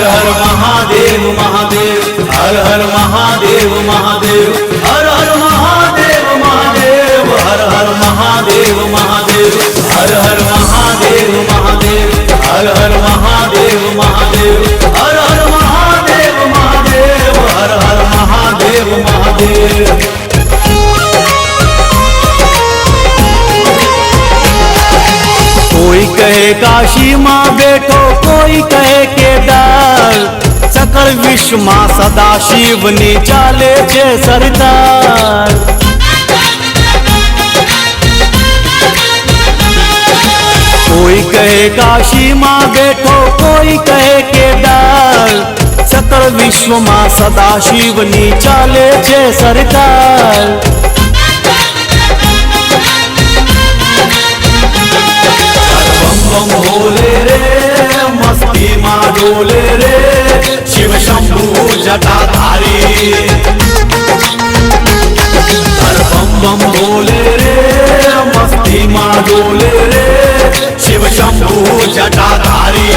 हर महादेव महादेव, हर हर महादेव महादेव, हर हर महादेव महादेव, हर हर महादेव महादेव, हर हर महादेव महादेव, हर हर महादेव महादेव, हर हर महादेव महादेव, हर हर महादेव महादेव। कोई कहे काशी माँ बैठो, कोई कहे केदार, सकल विश्व माँ सदा शिव नी चाले छे सरदार। कोई कहे काशी माँ बैठो, कोई कहे केदार, सकल विश्व माँ सदा शिव नी चाले छे सरदार। बम भोले रे मस्ती माँ डोले रे, शिव शंभु जटाधारी। हर बम बम भोले रे मस्ती माँ डोले रे, शिव शंभु जटाधारी।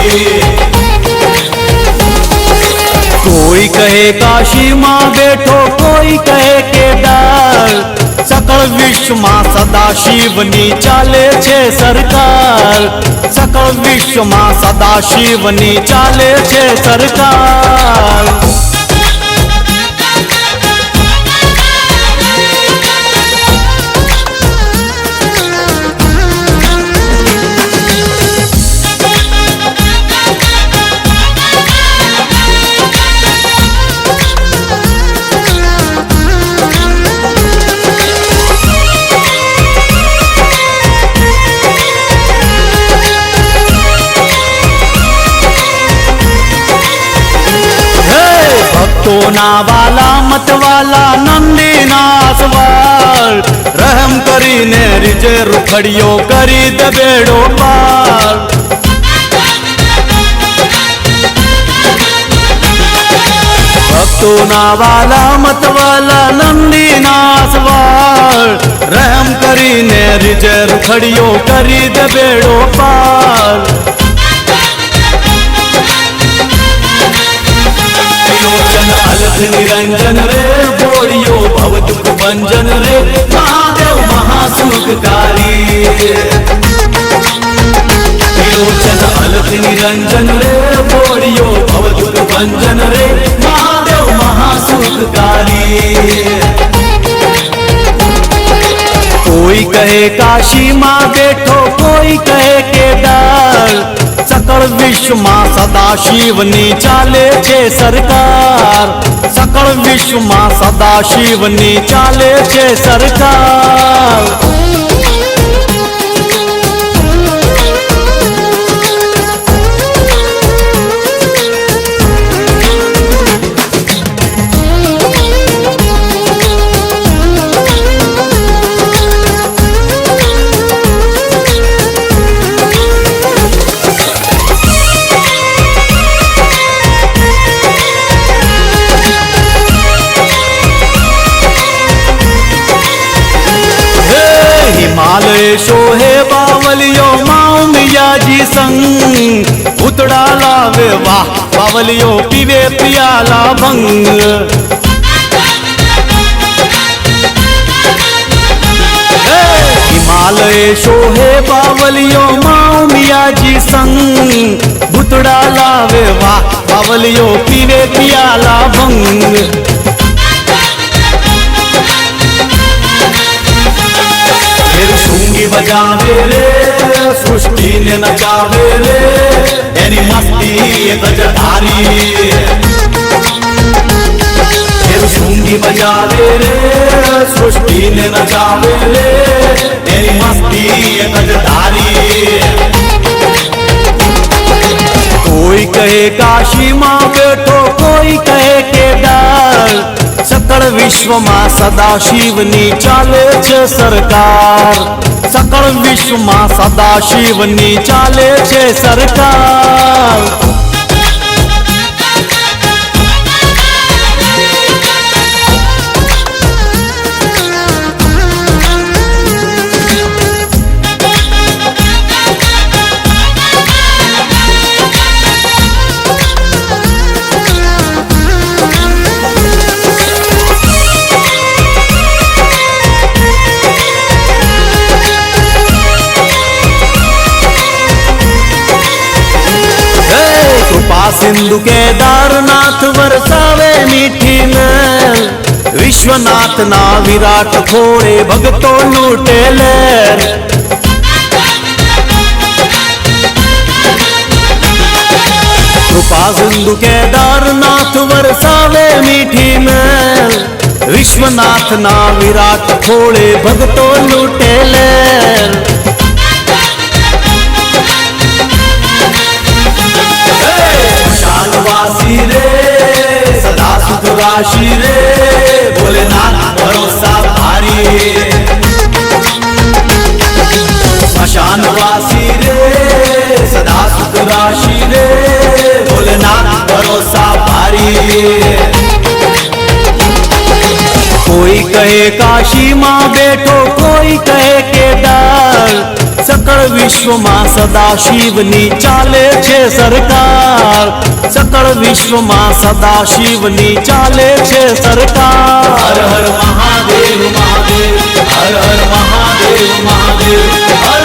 कोई कहे काशी माँ बैठो, कोई कहे केदार, सकल विश्व माँ सदा शिव नी चाले छे सरकार। सकल विश्व माँ सदा शिव नी चाले छे सरकार। सोना वाला मत वाला नंदीनाथ वाल, रहम करीने रिजे रुखड़ियो करी दे बेड़ो पार। भक्तोना वाला मत वाला नंदीनाथ वाल, रहम करीने रिजे रुखड़ियो करी दे बेड़ो पार। अलख निरंजन रे बोलियो भव दुख भंजन रे, महादेव महासुखकारी। त्रिलोचन अलख निरंजन रे बोलियो भव दुख भंजन रे, महादेव महासुखकारी। कोई कहे काशी माँ बैठो, कोई कहे केदार, सकल विश्व माँ सदा शिव नी चाले छे सरकार। सकल विश्व माँ सदा शिव नी चाले छे सरकार। हिमालय शोहे बावलियो माँ मिया जी संग, उतड़ा लावे वाह बावलियो पीवे पियाला भंग। हिमालय शोहे बावलियो माँ मिया जी संग, उतड़ा लावे वाह बावलियो पीवे पियाला भंग। सूंगी बजावे रे सृष्टि ने नचावे रे, यानी मस्ती गजधारी। सूंगी बजावे रे सृष्टि ने नचावे रे, यानी मस्ती गजधारी। कोई कहे काशी माँ बैठो, कोई कहे केदार, सकल विश्व माँ सदा शिव नी चाले छे सरकार। सकल विश्व माँ सदा शिव नी चाले छे सरकार। सिंधु केदारनाथ वरसावे मीठी मेल, विश्वनाथ ना विराट खोड़े भगतो लूटे लहर। कृपा सिंधु केदारनाथ वरसावे मीठी मेल, विश्वनाथ ना विराट खोड़े भगतो लूटे लहर। शानवासी रे सदा सुख राशि रे, भोलेनाथ भरोसा भारी। श्मशानवासी रे सदा सुख राशि रे, भोलेनाथ भरोसा भारी। कोई कहे काशी मां बैठो, कोई कहे केदार, सकल विश्व मां सदा शिवनी चाले छे सरकार। सकल विश्व मां सदा शिवनी चाले छे सरकार। हर हर महादेव महादेव, हर हर महादेव महादेव, हर